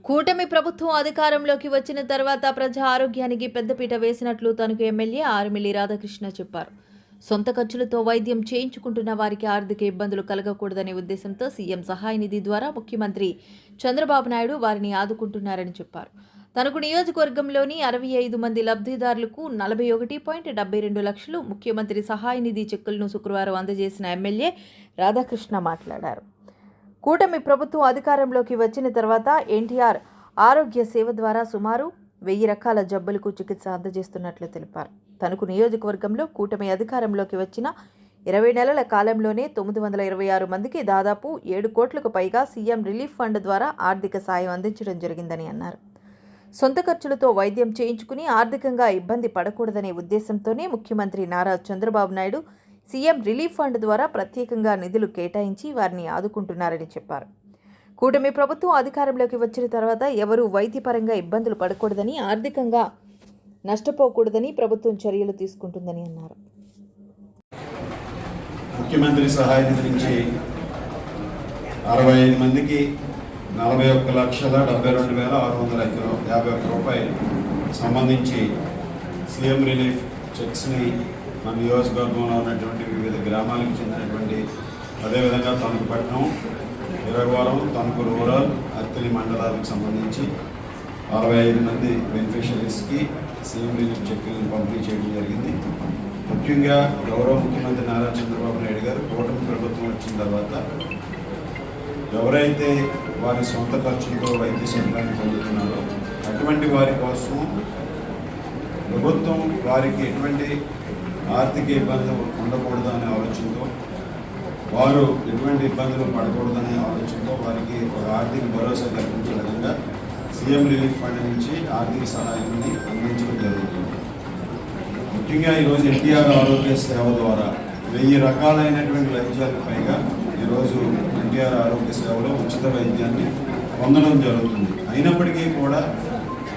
కూటమి ప్రభుత్వం అధికారంలోకి వచ్చిన తర్వాత ప్రజా ఆరోగ్యానికి పెద్దపీట వేసినట్లు తనకు ఎమ్మెల్యే ఆర్మిల్లి రాధాకృష్ణ చెప్పారు. సొంత ఖర్చులతో వైద్యం చేయించుకుంటున్న వారికి ఆర్థిక ఇబ్బందులు కలగకూడదనే ఉద్దేశంతో సీఎం సహాయ నిధి ద్వారా ముఖ్యమంత్రి చంద్రబాబు నాయుడు వారిని ఆదుకుంటున్నారని చెప్పారు. తనకు నియోజకవర్గంలోని 65 మంది లబ్ధిదారులకు 41.72 లక్షలు ముఖ్యమంత్రి సహాయ నిధి చెక్కులను శుక్రవారం అందజేసిన ఎమ్మెల్యే రాధాకృష్ణ మాట్లాడారు. కూటమి ప్రభుత్వం అధికారంలోకి వచ్చిన తర్వాత ఎన్టీఆర్ ఆరోగ్య సేవ ద్వారా సుమారు 1000 రకాల జబ్బులకు చికిత్స అందజేస్తున్నట్లు తెలిపారు. తనకు నియోజకవర్గంలో కూటమి అధికారంలోకి వచ్చిన 20 నెలల కాలంలోనే 926 మందికి దాదాపు 7 కోట్లకు పైగా సీఎం రిలీఫ్ ఫండ్ ద్వారా ఆర్థిక సాయం అందించడం జరిగిందని అన్నారు. సొంత ఖర్చులతో వైద్యం చేయించుకుని ఆర్థికంగా ఇబ్బంది పడకూడదనే ఉద్దేశంతోనే ముఖ్యమంత్రి Nara Chandrababu Naidu CM relief fund ద్వారా ప్రత్యేకంగా నిధులు కేటాయించి వారిని ఆదుకుంటున్నారని చెప్పారు. కూటమి ప్రభుత్వం అధికారంలోకి వచ్చిన తర్వాత ఎవరూ వైద్యపరంగా ఇబ్బందులు పడకూడదని, ఆర్థికంగా నష్టపోకూడదని ప్రభుత్వం చర్యలు తీసుకుంటుందని అన్నారు. ముఖ్యమంత్రి సహాయ నిధి నుంచి 65 మందికి 41,72,651 రూపాయలు సంబంధించి సీఎం రిలీఫ్ చెక్స్ని మన నియోజకవర్గంలో ఉన్నటువంటి వివిధ గ్రామాలకు చెందినటువంటి, అదేవిధంగా తణుకుపట్నం, ఇరగవరం, తణుకు రూరల్, అత్తిలి మండలాలకు సంబంధించి 65 మంది బెనిఫిషరీస్కి సీఎం రిలీఫ్ చెక్కులను పంపిణీ చేయడం జరిగింది. ముఖ్యంగా గౌరవ ముఖ్యమంత్రి నారా చంద్రబాబు నాయుడు గారు కూటమి ప్రభుత్వం వచ్చిన తర్వాత ఎవరైతే వారి సొంత ఖర్చులతో వైద్య సదుపాయాన్ని పొందుతున్నారో అటువంటి వారి కోసం ప్రభుత్వం వారికి ఎటువంటి ఆర్థిక ఇబ్బందులు ఉండకూడదు అనే ఆలోచనతో, వారు ఎటువంటి ఇబ్బందులు పడకూడదనే ఆలోచనతో వారికి ఒక ఆర్థిక భరోసా కల్పించే విధంగా సీఎం రిలీఫ్ ఫండ్ నుంచి ఆర్థిక సహాయాన్ని అందించడం జరుగుతుంది. ముఖ్యంగా ఈరోజు ఎన్టీఆర్ ఆరోగ్య సేవ ద్వారా 1000 రకాలైనటువంటి వైద్యాలకు పైగా ఈరోజు ఎన్టీఆర్ ఆరోగ్య సేవలో ఉచిత వైద్యాన్ని పొందడం జరుగుతుంది. అయినప్పటికీ కూడా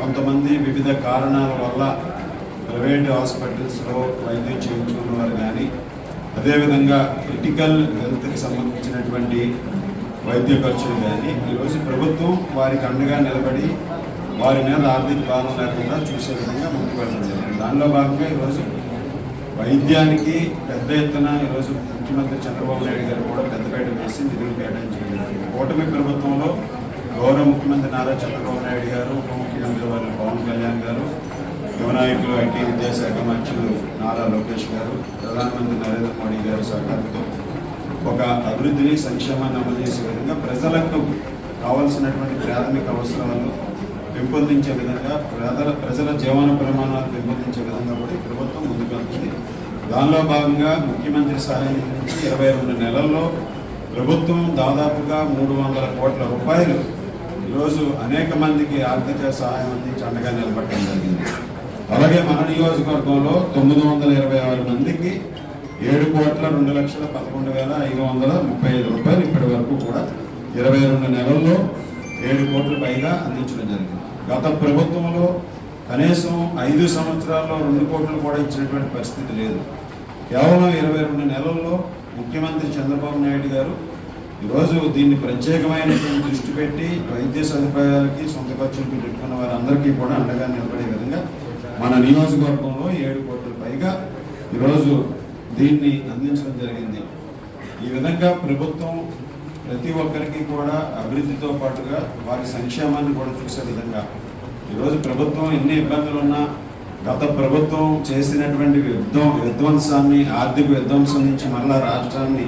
కొంతమంది వివిధ కారణాల వల్ల ప్రైవేట్ హాస్పిటల్స్లో వైద్యం చేయించుకున్న వారు కానీ, అదేవిధంగా క్రిటికల్ హెల్త్కి సంబంధించినటువంటి వైద్య ఖర్చులు కానీ ఈరోజు ప్రభుత్వం వారికి అండగా నిలబడి వారి మీద ఆర్థిక భారం లేకుండా చూసే విధంగా ముందుకు వెళ్ళడం జరిగింది. దానిలో భాగంగా ఈరోజు వైద్యానికి పెద్ద ఎత్తున ఈరోజు ముఖ్యమంత్రి చంద్రబాబు నాయుడు గారు కూడా పెద్దపేట వేసి నిధులు కేటాయించడం జరిగింది. కూటమి ప్రభుత్వంలో గౌరవ ముఖ్యమంత్రి నారా చంద్రబాబు నాయుడు గారు, ఉప ముఖ్యమంత్రి వారు పవన్ కళ్యాణ్ గారు, యువనాయకులు ఐటీ విద్యాశాఖ మంత్రులు నారా లోకేష్ గారు, ప్రధానమంత్రి నరేంద్ర మోడీ గారి సహకారంతో ఒక అభివృద్ధిని, సంక్షేమాన్ని అమలు చేసే విధంగా ప్రజలకు కావాల్సినటువంటి ప్రాథమిక అవసరాలు పెంపొందించే విధంగా, ప్రజల జీవన ప్రమాణాలు పెంపొందించే విధంగా కూడా ఈ ప్రభుత్వం ముందుకు వెళ్తుంది. దానిలో భాగంగా ముఖ్యమంత్రి సహాయం నుంచి 22 నెలల్లో ప్రభుత్వం దాదాపుగా 300 కోట్ల రూపాయలు ఈరోజు అనేక మందికి ఆర్థిక సహాయం అందించి అండగా నిలబడటం జరిగింది. అలాగే మన నియోజకవర్గంలో 926 మందికి 7,02,11,535 రూపాయలు ఇప్పటి వరకు కూడా 22 నెలల్లో 7 కోట్ల పైగా అందించడం జరిగింది. గత ప్రభుత్వంలో కనీసం 5 సంవత్సరాల్లో 2 కోట్లు కూడా ఇచ్చినటువంటి పరిస్థితి లేదు. కేవలం 22 నెలల్లో ముఖ్యమంత్రి చంద్రబాబు నాయుడు గారు ఈరోజు దీన్ని ప్రత్యేకమైనటువంటి దృష్టి పెట్టి వైద్య సదుపాయాలకి, సొంత ఖర్చులకు పెట్టుకున్న వారందరికీ కూడా అండగా నిలబడే విధంగా మన నియోజకవర్గంలో 7 కోట్ల పైగా ఈరోజు దీన్ని అందించడం జరిగింది. ఈ విధంగా ప్రభుత్వం ప్రతి ఒక్కరికి కూడా అభివృద్ధితో పాటుగా వారి సంక్షేమాన్ని కూడా చూసే విధంగా ఈరోజు ప్రభుత్వం ఎన్ని ఇబ్బందులు ఉన్నా గత ప్రభుత్వం చేసినటువంటి విధ్వంసాన్ని, ఆర్థిక విధ్వంసం నుంచి మరలా రాష్ట్రాన్ని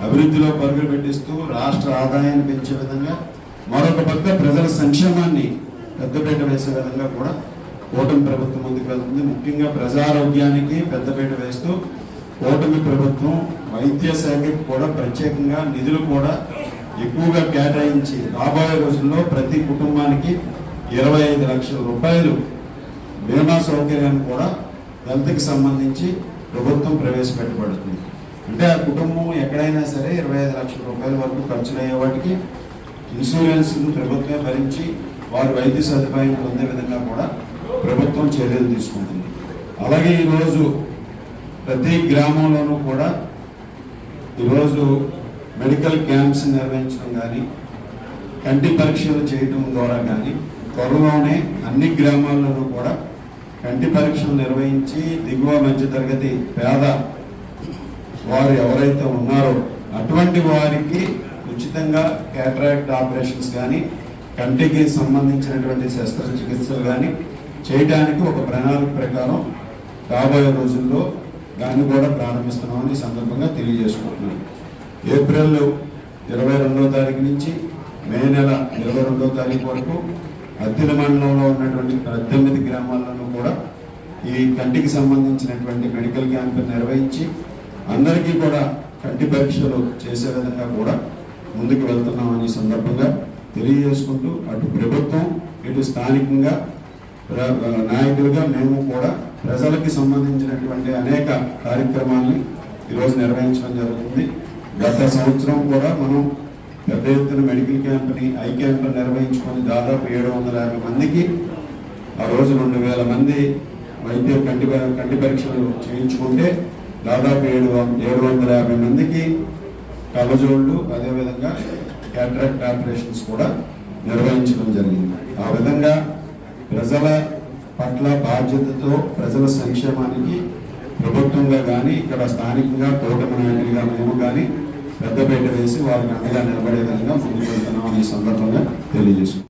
అభివృద్ధిలో పరుగులు పెట్టిస్తూ రాష్ట్ర ఆదాయాన్ని పెంచే విధంగా, మరొక పక్క ప్రజల సంక్షేమాన్ని పెద్దపీట వేసే విధంగా కూడా కూటమి ప్రభుత్వం ముందుకు వెళ్తుంది. ముఖ్యంగా ప్రజారోగ్యానికి పెద్దపీట వేస్తూ కూటమి ప్రభుత్వం వైద్య శాఖకి కూడా ప్రత్యేకంగా నిధులు కూడా ఎక్కువగా కేటాయించి రాబోయే రోజుల్లో ప్రతి కుటుంబానికి 25 లక్షల రూపాయలు బీమా సౌకర్యాన్ని కూడా హెల్త్కి సంబంధించి ప్రభుత్వం ప్రవేశపెట్టబడుతుంది. అంటే ఆ కుటుంబం ఎక్కడైనా సరే 25 లక్షల రూపాయల వరకు ఖర్చులయ్యే వాటికి ఇన్సూరెన్స్ను ప్రభుత్వమే భరించి వారు వైద్య సదుపాయం పొందే విధంగా కూడా ప్రభుత్వం చర్యలు తీసుకుంటుంది. అలాగే ఈరోజు ప్రతి గ్రామంలోనూ కూడా ఈరోజు మెడికల్ క్యాంప్స్ నిర్వహించడం కానీ, కంటి పరీక్షలు చేయడం ద్వారా కానీ త్వరలోనే అన్ని గ్రామాల్లోనూ కూడా కంటి పరీక్షలు నిర్వహించి దిగువ మధ్య తరగతి పేద వారు ఎవరైతే ఉన్నారో అటువంటి వారికి ఉచితంగా క్యాటరాక్ట్ ఆపరేషన్స్ కానీ కంటికి సంబంధించినటువంటి శస్త్రచికిత్సలు కానీ చేయడానికి ఒక ప్రణాళిక ప్రకారం రాబోయే రోజుల్లో దాన్ని కూడా ప్రారంభిస్తున్నామని ఈ సందర్భంగా తెలియజేసుకుంటున్నాను. ఏప్రిల్ 22వ తారీఖు నుంచి మే నెల 22వ తారీఖు వరకు అత్తిల మండలంలో ఉన్నటువంటి 18 గ్రామాల్లోనూ కూడా ఈ కంటికి సంబంధించినటువంటి మెడికల్ క్యాంప్ నిర్వహించి అందరికీ కూడా కంటి పరీక్షలు చేసే విధంగా కూడా ముందుకు వెళ్తున్నామని సందర్భంగా తెలియజేసుకుంటూ అటు ప్రభుత్వం ఇటు స్థానికంగా నాయకులుగా మేము కూడా ప్రజలకి సంబంధించినటువంటి అనేక కార్యక్రమాల్ని ఈరోజు నిర్వహించడం జరుగుతుంది. గత సంవత్సరం కూడా మనం పెద్ద ఎత్తున మెడికల్ క్యాంప్ని ఐ క్యాంప్ నిర్వహించుకొని దాదాపు 750 మందికి ఆ రోజు 2000 మంది వైద్య కంటి పరీక్షలు చేయించుకుంటే దాదాపు 750 మందికి కళ్ళజోళ్ళు అదేవిధంగా క్యాటరాక్ట్ ఆపరేషన్స్ కూడా నిర్వహించడం జరిగింది. ఆ విధంగా ప్రజల పట్ల బాధ్యతతో ప్రజల సంక్షేమానికి ప్రభుత్వంగా కానీ ఇక్కడ స్థానికంగా కూటమి నాయకులుగా మేము కానీ పెద్దపీట వేసి వారికి అండగా నిలబడే విధంగా ముందుకు వెళ్తున్నామని ఈ సందర్భంగా తెలియజేస్తున్నాం.